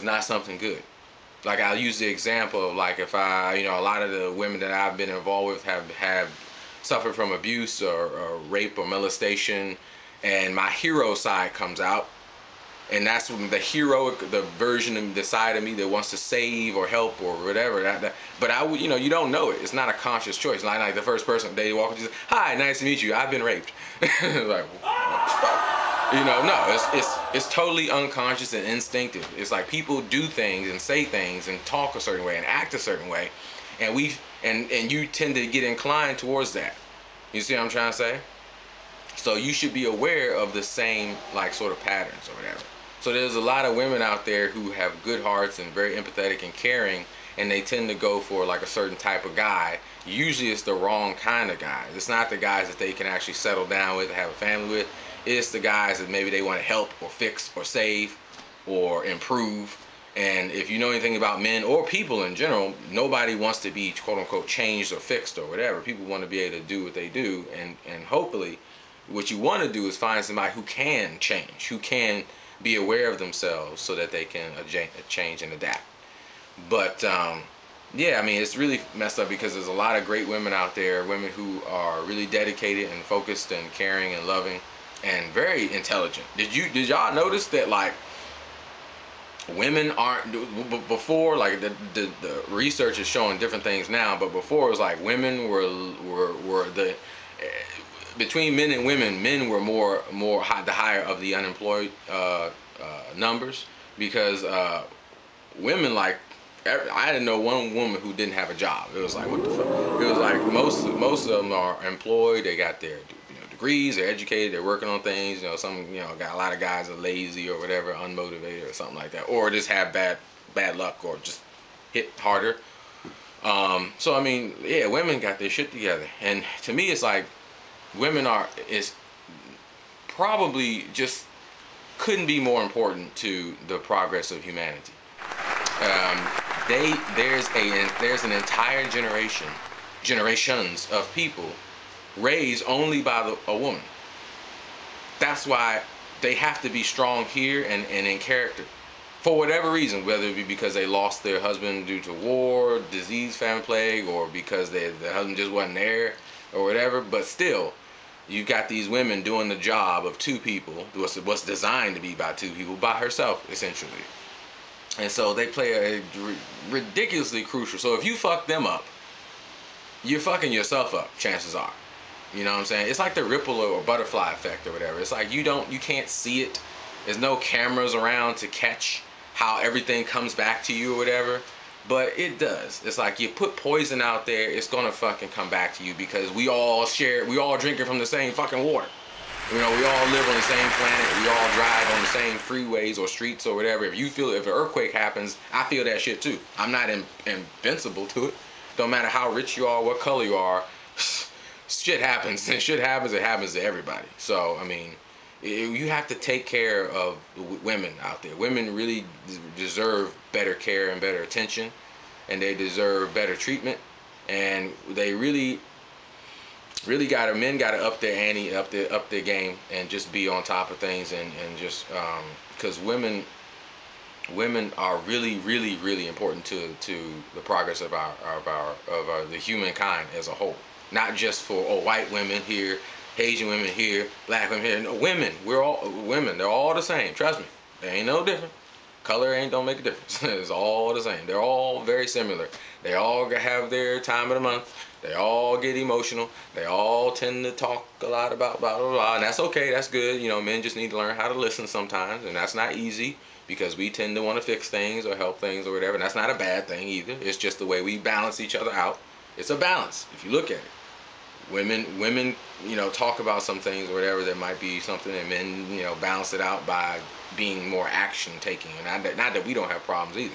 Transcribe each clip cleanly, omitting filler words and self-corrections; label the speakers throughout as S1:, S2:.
S1: not something good. Like I'll use the example of like if I, a lot of the women that I've been involved with have suffered from abuse or rape or molestation, and my hero side comes out, and that's when the heroic, the version of the side of me that wants to save or help or whatever. But I would, you don't know it. It's not a conscious choice. Like the first person they walk up to, hi, nice to meet you. I've been raped. Like, what the fuck? No, it's totally unconscious and instinctive. It's like people do things and say things and talk a certain way and act a certain way, and and you tend to get inclined towards that. You see what I'm trying to say? So you should be aware of the same like sort of patterns or whatever. So there's a lot of women out there who have good hearts and very empathetic and caring, and they tend to go for like a certain type of guy. Usually it's the wrong kind of guys. It's not the guys that they can actually settle down with and have a family with. It's the guys that maybe they want to help or fix or save or improve. And if you know anything about men or people in general, nobody wants to be quote unquote changed or fixed or whatever. People want to be able to do what they do, and hopefully what you want to do is find somebody who can change, who can be aware of themselves so that they can change and adapt. But yeah, I mean, it's really messed up because there's a lot of great women out there, women who are really dedicated and focused and caring and loving and very intelligent. Did y'all notice that like women aren't before, like the research is showing different things now, but before it was like women were the between men and women, men were more high, the higher of the unemployed numbers, because women like I didn't know one woman who didn't have a job. It was like, what the fuck? It was like most of them are employed. They got their degrees. They're educated. They're working on things. Some got a lot of guys are lazy or whatever, unmotivated or something like that, or just have bad luck or just hit harder. So I mean, yeah, women got their shit together, and to me, it's like women is probably just couldn't be more important to the progress of humanity. There's an entire generations of people raised only by a woman. That's why they have to be strong here and in character. For whatever reason, whether it be because they lost their husband due to war, disease, famine, plague, or because their husband just wasn't there, or whatever. But still, you've got these women doing the job of two people, what's designed to be by two people, by herself, essentially. And so they play a ridiculously crucial. So if you fuck them up, you're fucking yourself up, chances are. You know what I'm saying? It's like the ripple or butterfly effect or whatever. It's like you can't see it. There's no cameras around to catch how everything comes back to you or whatever. But it does. It's like you put poison out there, it's gonna fucking come back to you, because we all drinking from the same fucking water. We all live on the same planet. We all drive on the same freeways or streets or whatever. If an earthquake happens, I feel that shit too. I'm not invincible to it. Don't matter how rich you are, what color you are, shit happens. And shit happens, it happens to everybody. So, I mean, you have to take care of women out there. Women really deserve better care and better attention, and they deserve better treatment, and they really men gotta up their ante, up their game, and just be on top of things, and just because women are really important to the progress of the humankind as a whole. Not just for white women here, Asian women here, black women here. No, women. We're all women. They're all the same. Trust me. They ain't no different. Color don't make a difference. It's all the same. They're all very similar. They all have their time of the month. They all get emotional. They all tend to talk a lot about blah, blah, blah. And that's okay. That's good. Men just need to learn how to listen sometimes. And that's not easy, because we tend to want to fix things or help things or whatever. And that's not a bad thing either. It's just the way we balance each other out. It's a balance if you look at it. Women, talk about some things or whatever that might be something, and men, balance it out by being more action taking. And not that we don't have problems either.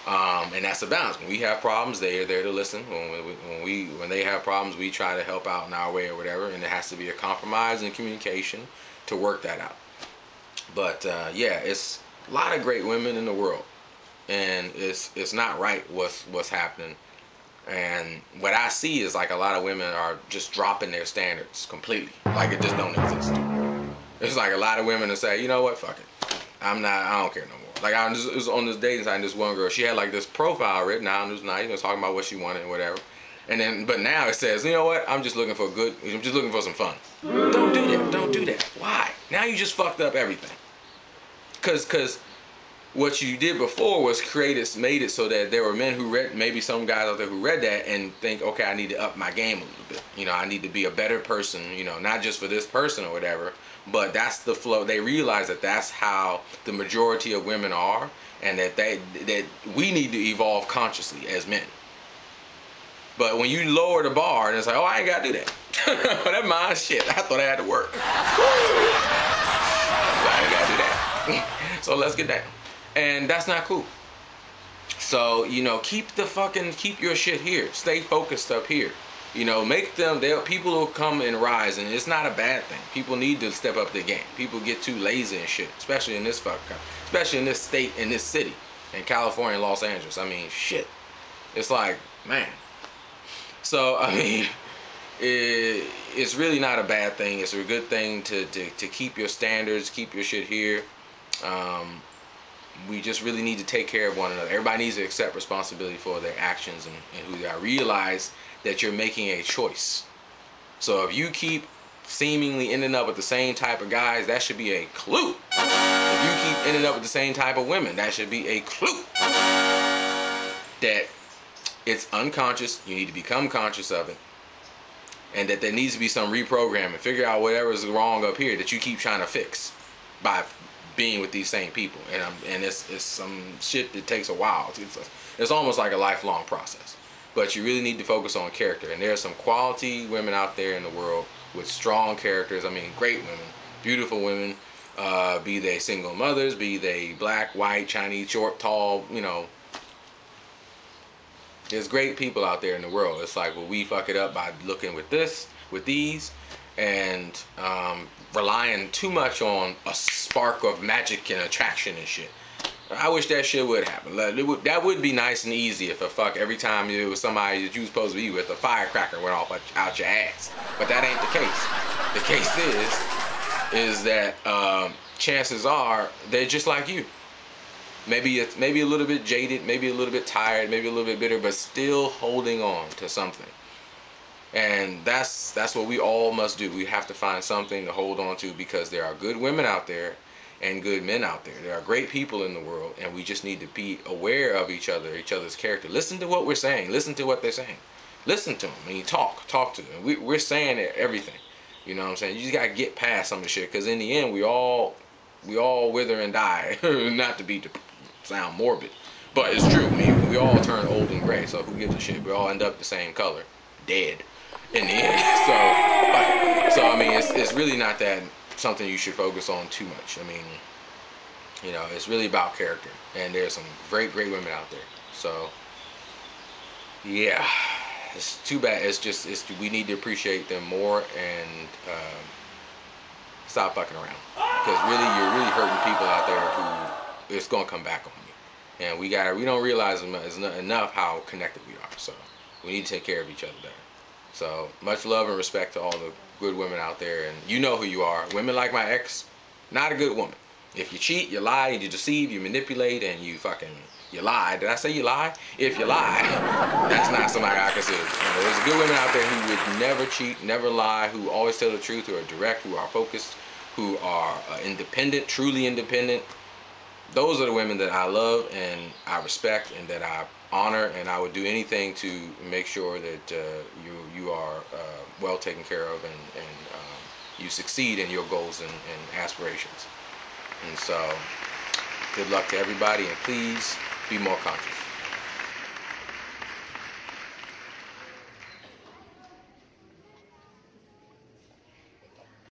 S1: And that's a balance. When we have problems, they are there to listen. When they have problems, we try to help out in our way or whatever. And it has to be a compromise and communication to work that out. But yeah, it's a lot of great women in the world, and it's not right what's happening. And what I see is like a lot of women are just dropping their standards completely. Like it just don't exist. It's like a lot of women that say, you know what, fuck it. I don't care no more. Like I was on this dating site, and this one girl, she had like this profile written out, and it was nice, talking about what she wanted and whatever. And then, but now it says, you know what? I'm just looking for some fun. Don't do that. Don't do that. Why? Now you just fucked up everything. Cause what you did before was made it so that there were men who read, maybe some guys out there who read that and think, okay, I need to up my game a little bit. I need to be a better person, not just for this person or whatever, but that's the flow. They realize that that's how the majority of women are, and that we need to evolve consciously as men. But when you lower the bar, and it's like, oh, I ain't got to do that. That's my shit. I thought I had to work. I ain't got to do that. So let's get down. And that's not cool. So, keep your shit here. Stay focused up here. People will come and rise, and it's not a bad thing. People need to step up their game. People get too lazy and shit, especially in this state, in this city, in California and Los Angeles. I mean, shit. It's like, man. So, I mean, it's really not a bad thing. It's a good thing to keep your standards, keep your shit here. We just really need to take care of one another. Everybody needs to accept responsibility for their actions and who they are. Realize that you're making a choice. So if you keep seemingly ending up with the same type of guys, that should be a clue. If you keep ending up with the same type of women, that should be a clue that it's unconscious. You need to become conscious of it, and that there needs to be some reprogramming. Figure out whatever's wrong up here that you keep trying to fix by being with these same people. And it's some shit that takes a while. It's almost like a lifelong process. But you really need to focus on character. And there are some quality women out there in the world with strong characters. I mean, great women, beautiful women. Be they single mothers, be they black, white, Chinese, short, tall, There's great people out there in the world. It's like, well, we fuck it up by looking with these, and relying too much on a spark of magic and attraction and shit. I wish that shit would happen. That would be nice and easy if every time it was somebody that you was supposed to be with, a firecracker went off out your ass. But that ain't the case. The case is that chances are they're just like you. Maybe a little bit jaded, maybe a little bit tired, maybe a little bit bitter, but still holding on to something. And that's what we all must do. We have to find something to hold on to, because there are good women out there and good men out there. There are great people in the world, and we just need to be aware of each other's character. Listen to what we're saying. Listen to what they're saying. Listen to them. I mean, talk to them. We're saying everything. You know what I'm saying? You just gotta get past some of the shit, because in the end, we all wither and die. Not to sound morbid, but it's true. I mean, we all turn old and gray, so who gives a shit? We all end up the same color, dead in the end. So I mean, it's really not that something you should focus on too much. I mean, it's really about character, and there's some great women out there. So yeah, it's too bad. We need to appreciate them more and stop fucking around, because you're really hurting people out there who it's gonna come back on you. And we don't realize enough how connected we are. So we need to take care of each other better. So much love and respect to all the good women out there, and you know who you are. Women like my ex, not a good woman. If you cheat, you lie, you deceive, you manipulate, and you lie. Did I say you lie? If you lie, that's not somebody I consider. There's good women out there who would never cheat, never lie, who always tell the truth, who are direct, who are focused, who are independent, truly independent. Those are the women that I love and I respect and that I honor, and I would do anything to make sure that you are well taken care of, and you succeed in your goals and aspirations. And so, good luck to everybody, and please be more conscious.